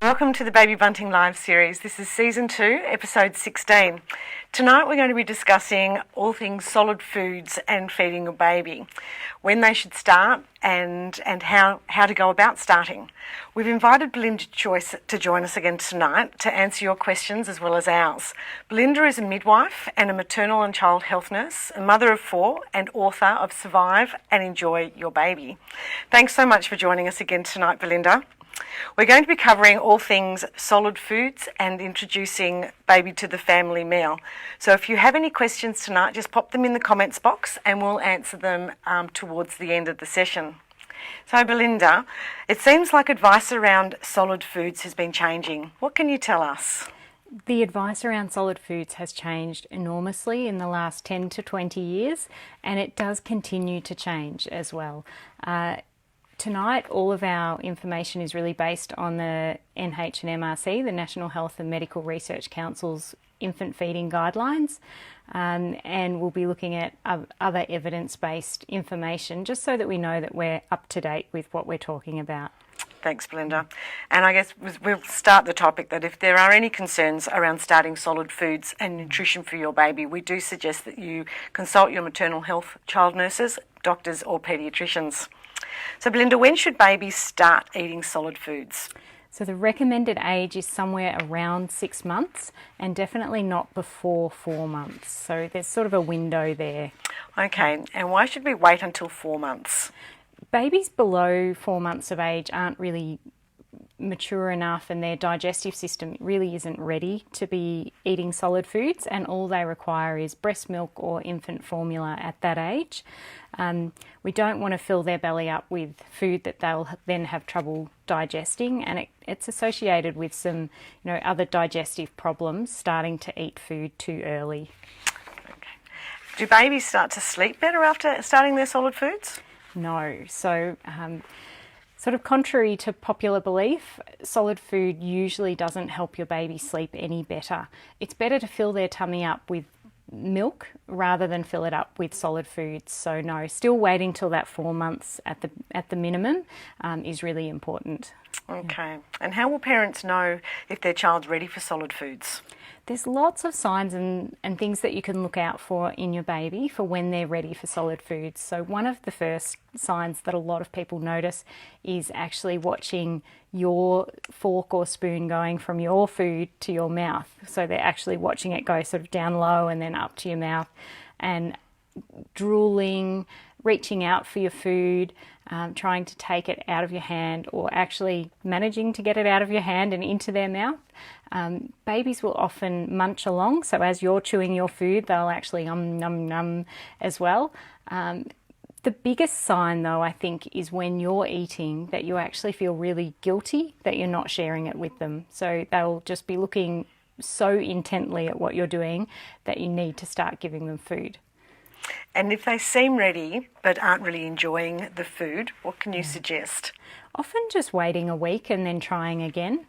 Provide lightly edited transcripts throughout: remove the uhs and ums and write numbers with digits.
Welcome to the Baby Bunting Live Series. This is Season 2, Episode 16. Tonight we're going to be discussing all things solid foods and feeding your baby, when they should start and how to go about starting. We've invited Belinda Joyce to join us again tonight to answer your questions as well as ours. Belinda is a midwife and a maternal and child health nurse, a mother of 4 and author of Survive and Enjoy Your Baby. Thanks so much for joining us again tonight, Belinda. We're going to be covering all things solid foods and introducing baby to the family meal. So if you have any questions tonight, just pop them in the comments box and we'll answer them towards the end of the session. So Belinda, it seems like advice around solid foods has been changing. What can you tell us? The advice around solid foods has changed enormously in the last 10 to 20 years, and it does continue to change as well. Tonight, all of our information is really based on the NHMRC, the National Health and Medical Research Council's infant feeding guidelines, and we'll be looking at other evidence-based information just so that we know that we're up to date with what we're talking about. Thanks, Belinda. And I guess we'll start the topic that if there are any concerns around starting solid foods and nutrition for your baby, we do suggest that you consult your maternal health child nurses, doctors or paediatricians. So Belinda, when should babies start eating solid foods? So the recommended age is somewhere around 6 months and definitely not before 4 months. So there's sort of a window there. Okay, and why should we wait until 4 months? Babies below 4 months of age aren't really mature enough and their digestive system really isn't ready to be eating solid foods, and all they require is breast milk or infant formula at that age. We don't want to fill their belly up with food that they'll then have trouble digesting, and it's associated with some other digestive problems starting to eat food too early. Okay. Do babies start to sleep better after starting their solid foods? No. So sort of contrary to popular belief, solid food usually doesn't help your baby sleep any better. It's better to fill their tummy up with milk rather than fill it up with solid foods. So no, still waiting till that 4 months at the minimum is really important. Okay. And how will parents know if their child's ready for solid foods? There's lots of signs and things that you can look out for in your baby for when they're ready for solid foods. So one of the first signs that a lot of people notice is actually watching your fork or spoon going from your food to your mouth. So they're actually watching it go sort of down low and then up to your mouth, and drooling, reaching out for your food, trying to take it out of your hand, or actually managing to get it out of your hand and into their mouth. Babies will often munch along, so as you're chewing your food, they'll actually num as well. The biggest sign, though, I think, is when you're eating that you actually feel really guilty that you're not sharing it with them. So they'll just be looking so intently at what you're doing that you need to start giving them food. And if they seem ready but aren't really enjoying the food, what can you suggest? Often just waiting a week and then trying again.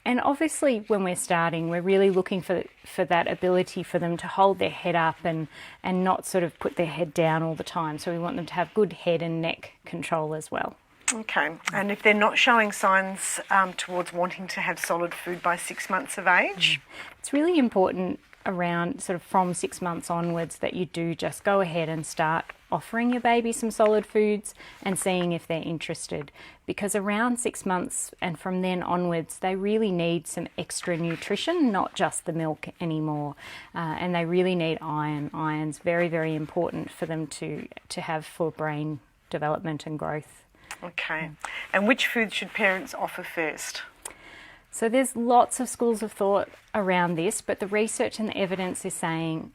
And obviously when we're starting, we're really looking for that ability for them to hold their head up and not sort of put their head down all the time. So we want them to have good head and neck control as well. Okay. And if they're not showing signs towards wanting to have solid food by 6 months of age? It's really important around sort of from 6 months onwards that you do just go ahead and start offering your baby some solid foods and seeing if they're interested, because around 6 months and from then onwards they really need some extra nutrition, not just the milk anymore, and they really need iron. Iron's very, very important for them to have for brain development and growth. Okay. And which foods should parents offer first? So there's lots of schools of thought around this, but the research and the evidence is saying,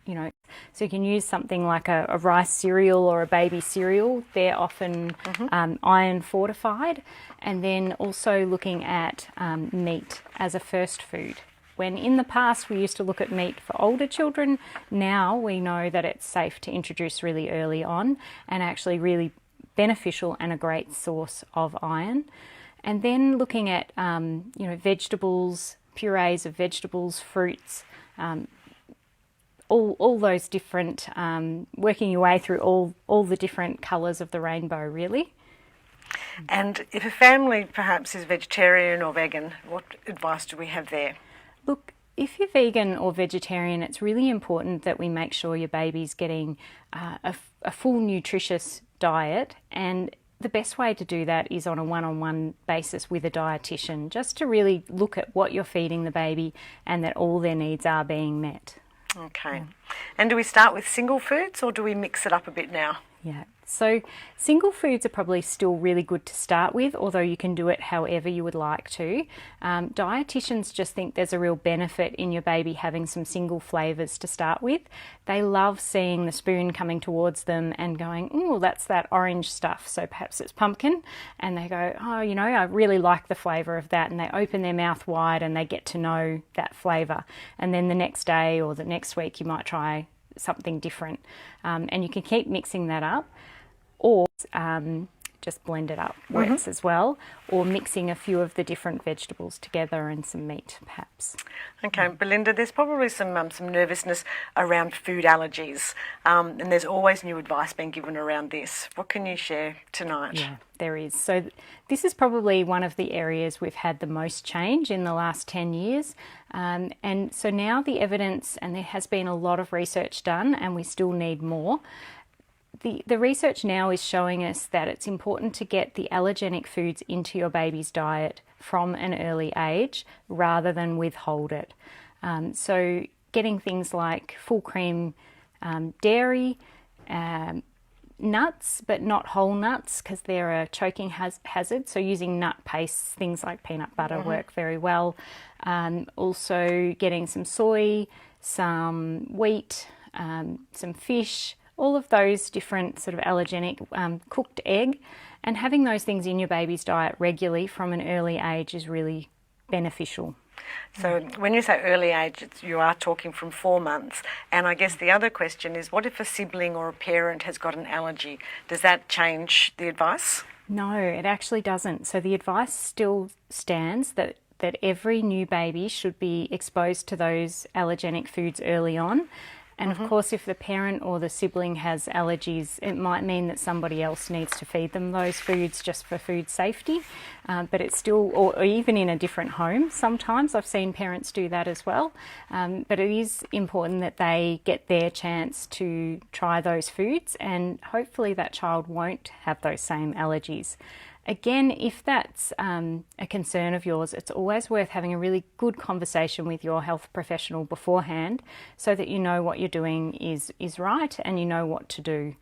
so you can use something like a rice cereal or a baby cereal. They're often iron fortified. And then also looking at meat as a first food. When in the past we used to look at meat for older children, now we know that it's safe to introduce really early on and actually really beneficial and a great source of iron. And then looking at, vegetables, purees of vegetables, fruits, all those different, working your way through all the different colours of the rainbow, really. And if a family perhaps is vegetarian or vegan, what advice do we have there? Look, if you're vegan or vegetarian, it's really important that we make sure your baby's getting a full nutritious diet, and the best way to do that is on a one-on-one basis with a dietitian, just to really look at what you're feeding the baby and that all their needs are being met. Okay. And do we start with single foods or do we mix it up a bit now? Yeah, so single foods are probably still really good to start with, although you can do it however you would like to. Dietitians just think there's a real benefit in your baby having some single flavours to start with. They love seeing the spoon coming towards them and going, oh, that's that orange stuff. So perhaps it's pumpkin. And they go, oh, you know, I really like the flavour of that. And they open their mouth wide and they get to know that flavour. And then the next day or the next week you might try something different, and you can keep mixing that up, or just blend it up works as well, or mixing a few of the different vegetables together and some meat perhaps. Okay, Belinda, there's probably some nervousness around food allergies, and there's always new advice being given around this. What can you share tonight? Yeah, there is. So this is probably one of the areas we've had the most change in the last 10 years. And so now the evidence, and there has been a lot of research done and we still need more. The research now is showing us that it's important to get the allergenic foods into your baby's diet from an early age rather than withhold it. So getting things like full cream dairy, nuts, but not whole nuts because they're a choking hazard. So using nut pastes, things like peanut butter work very well. Also getting some soy, some wheat, some fish, all of those different sort of allergenic, cooked egg, and having those things in your baby's diet regularly from an early age is really beneficial. So when you say early age, you are talking from 4 months. And I guess the other question is, what if a sibling or a parent has got an allergy? Does that change the advice? No, it actually doesn't. So the advice still stands that every new baby should be exposed to those allergenic foods early on. And of course, if the parent or the sibling has allergies, it might mean that somebody else needs to feed them those foods just for food safety. But it's still, or even in a different home, sometimes I've seen parents do that as well. But it is important that they get their chance to try those foods, and hopefully that child won't have those same allergies. Again, if that's a concern of yours, it's always worth having a really good conversation with your health professional beforehand so that you know what you're doing is right and you know what to do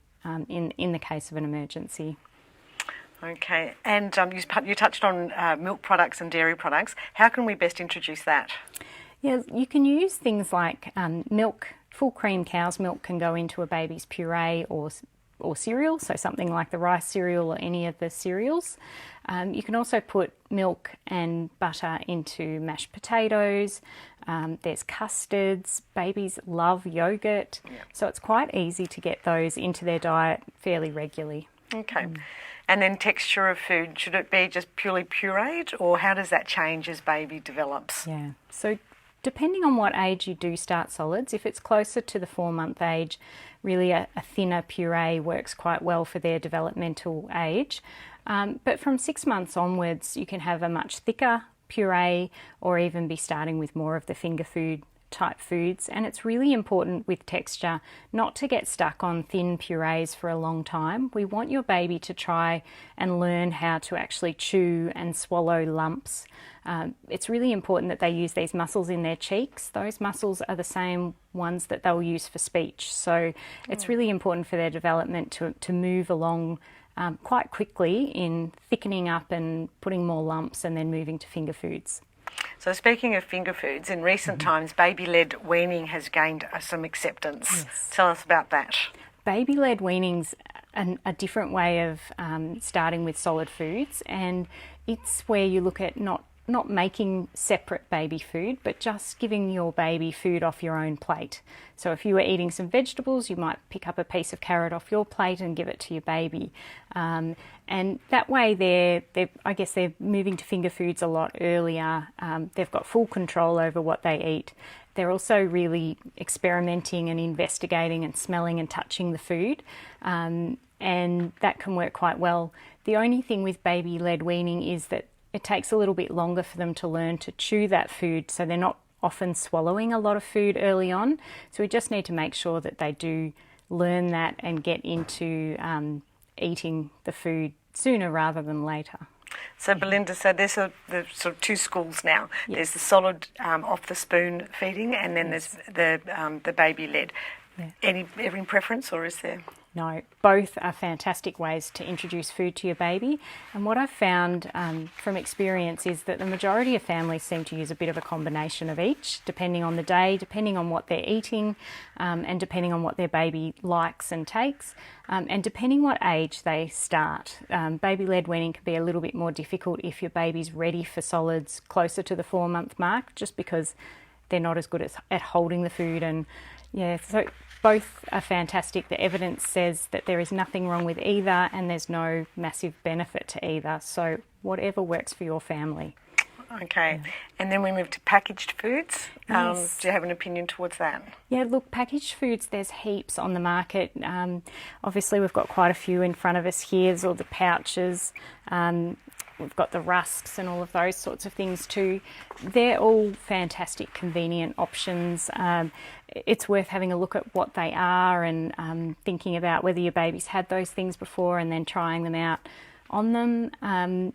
in the case of an emergency. Okay, and you touched on milk products and dairy products. How can we best introduce that? Yeah, you can use things like milk. Full cream cow's milk can go into a baby's puree or cereal, so something like the rice cereal or any of the cereals. You can also put milk and butter into mashed potatoes. There's custards. Babies love yogurt, so it's quite easy to get those into their diet fairly regularly. Okay. And then texture of food, should it be just purely pureed, or how does that change as baby develops? Yeah, so depending on what age you do start solids, if it's closer to the 4-month age, really a thinner puree works quite well for their developmental age. But from 6 months onwards, you can have a much thicker puree or even be starting with more of the finger food type foods. And it's really important with texture not to get stuck on thin purees for a long time. We want your baby to try and learn how to actually chew and swallow lumps. It's really important that they use these muscles in their cheeks. Those muscles are the same ones that they'll use for speech. So it's really important for their development to move along quite quickly in thickening up and putting more lumps and then moving to finger foods. So speaking of finger foods, in recent times, baby-led weaning has gained some acceptance. Yes. Tell us about that. Baby-led weaning's a different way of starting with solid foods, and it's where you look at not making separate baby food, but just giving your baby food off your own plate. So if you were eating some vegetables, you might pick up a piece of carrot off your plate and give it to your baby. And that way they're moving to finger foods a lot earlier. They've got full control over what they eat. They're also really experimenting and investigating and smelling and touching the food. And and that can work quite well. The only thing with baby-led weaning is that it takes a little bit longer for them to learn to chew that food, so they're not often swallowing a lot of food early on. So we just need to make sure that they do learn that and get into eating the food sooner rather than later. So Belinda, so there's the sort of two schools now. Yes. There's the solid off the spoon feeding, and then there's the baby led. Yeah. Any preference, or is there? No, both are fantastic ways to introduce food to your baby. And what I've found from experience is that the majority of families seem to use a bit of a combination of each, depending on the day, depending on what they're eating, and depending on what their baby likes and takes, and depending what age they start. Baby-led weaning can be a little bit more difficult if your baby's ready for solids closer to the 4-month mark, just because they're not as good at holding the food. And yeah, so both are fantastic. The evidence says that there is nothing wrong with either, and there's no massive benefit to either. So whatever works for your family. Okay. And then we move to packaged foods. Yes. Do you have an opinion towards that? Yeah, look, packaged foods, there's heaps on the market. Obviously, we've got quite a few in front of us here. There's all the pouches. We've got the rusks and all of those sorts of things too. They're all fantastic, convenient options. It's worth having a look at what they are and thinking about whether your baby's had those things before and then trying them out on them.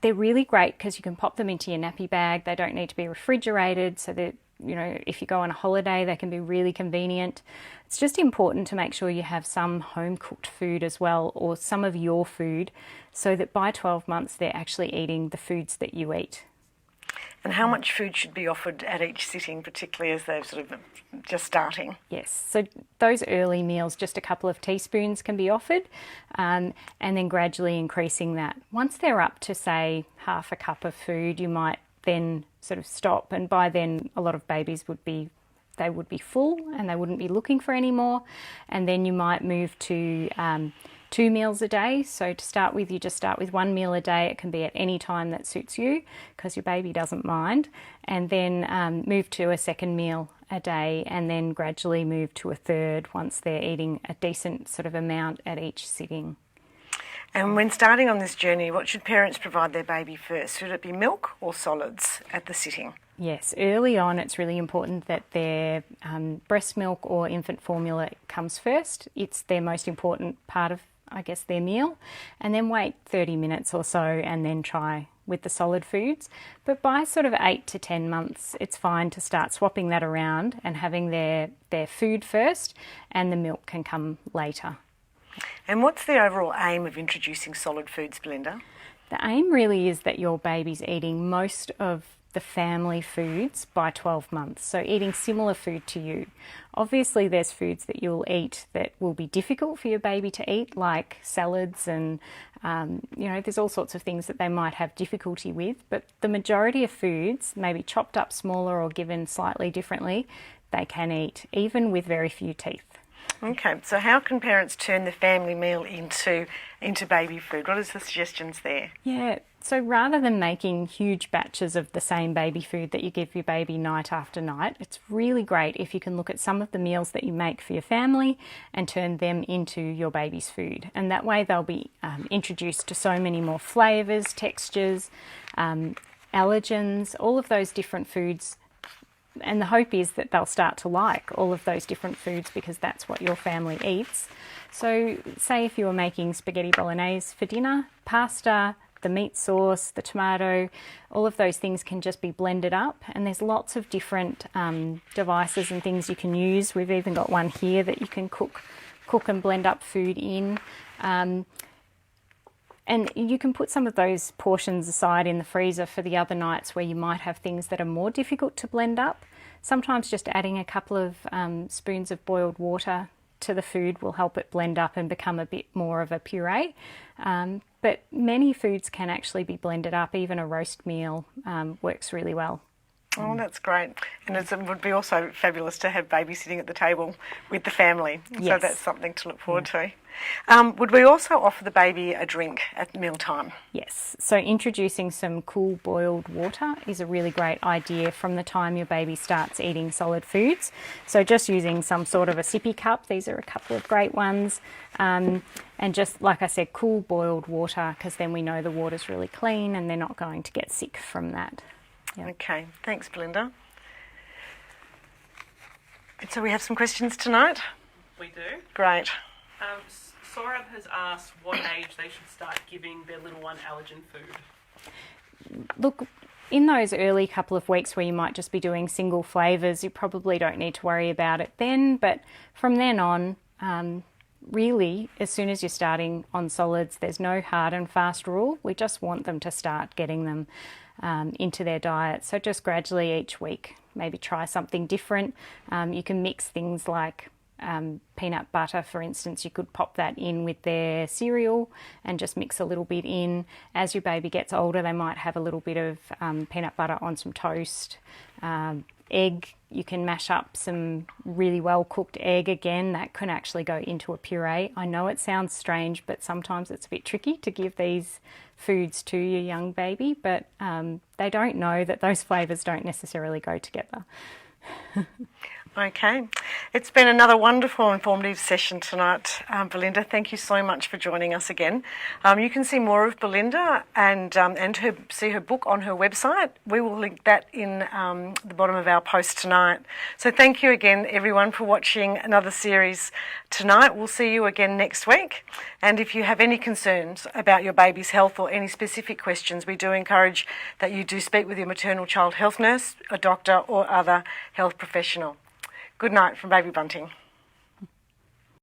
They're really great because you can pop them into your nappy bag. They don't need to be refrigerated, so that, you know, if you go on a holiday, they can be really convenient. It's just important to make sure you have some home cooked food as well, or some of your food, so that by 12 months they're actually eating the foods that you eat. And how much food should be offered at each sitting, particularly as they're sort of just starting? Yes, so those early meals, just a couple of teaspoons can be offered, and then gradually increasing that. Once they're up to, say, half a cup of food, you might then sort of stop, and by then a lot of babies would be full and they wouldn't be looking for any more, and then you might move to 2 meals a day. So to start with, you just start with 1 meal a day. It can be at any time that suits you because your baby doesn't mind, and then move to a second meal a day, and then gradually move to a third once they're eating a decent sort of amount at each sitting. And when starting on this journey, what should parents provide their baby first? Should it be milk or solids at the sitting? Yes, early on it's really important that their breast milk or infant formula comes first. It's their most important part of, I guess, their meal, and then wait 30 minutes or so and then try with the solid foods. But by sort of 8 to 10 months, it's fine to start swapping that around and having their food first, and the milk can come later. And what's the overall aim of introducing solid foods, Belinda? The aim really is that your baby's eating most of the family foods by 12 months, so eating similar food to you. Obviously there's foods that you'll eat that will be difficult for your baby to eat, like salads, and there's all sorts of things that they might have difficulty with, but the majority of foods, maybe chopped up smaller or given slightly differently, they can eat, even with very few teeth. Okay, so how can parents turn the family meal into baby food? What are the suggestions there? Yeah, so rather than making huge batches of the same baby food that you give your baby night after night, it's really great if you can look at some of the meals that you make for your family and turn them into your baby's food. And that way they'll be introduced to so many more flavours, textures, allergens, all of those different foods. And the hope is that they'll start to like all of those different foods because that's what your family eats. So say if you were making spaghetti bolognese for dinner, pasta, the meat sauce, the tomato, all of those things can just be blended up, and there's lots of different devices and things you can use. We've even got one here that you can cook and blend up food in. And you can put some of those portions aside in the freezer for the other nights where you might have things that are more difficult to blend up. Sometimes just adding a couple of spoons of boiled water to the food will help it blend up and become a bit more of a puree. But many foods can actually be blended up. Even a roast meal works really well. Oh, that's great. And it would be also fabulous to have baby sitting at the table with the family. Yes. So that's something to look forward to. Would we also offer the baby a drink at mealtime? Yes, so introducing some cool boiled water is a really great idea from the time your baby starts eating solid foods. So just using some sort of a sippy cup, these are a couple of great ones. And just, like I said, cool boiled water, because then we know the water's really clean and they're not going to get sick from that. Yep. Okay, thanks Belinda. And so we have some questions tonight? We do. Great. Sora has asked what age they should start giving their little one allergen food. Look, in those early couple of weeks where you might just be doing single flavours, you probably don't need to worry about it then, but from then on, really, as soon as you're starting on solids, there's no hard and fast rule. We just want them to start getting them into their diet. So just gradually each week, maybe try something different. You can mix things like peanut butter, for instance. You could pop that in with their cereal and just mix a little bit in. As your baby gets older, they might have a little bit of peanut butter on some toast. Egg, you can mash up some really well cooked egg again. That can actually go into a puree. I know it sounds strange, but sometimes it's a bit tricky to give these foods to your young baby, but they don't know that those flavours don't necessarily go together. Okay, it's been another wonderful informative session tonight, Belinda. Thank you so much for joining us again. You can see more of Belinda and see her book on her website. We will link that in the bottom of our post tonight. So thank you again, everyone, for watching another series tonight. We'll see you again next week. And if you have any concerns about your baby's health or any specific questions, we do encourage that you do speak with your maternal child health nurse, a doctor, or other health professional. Good night from Baby Bunting.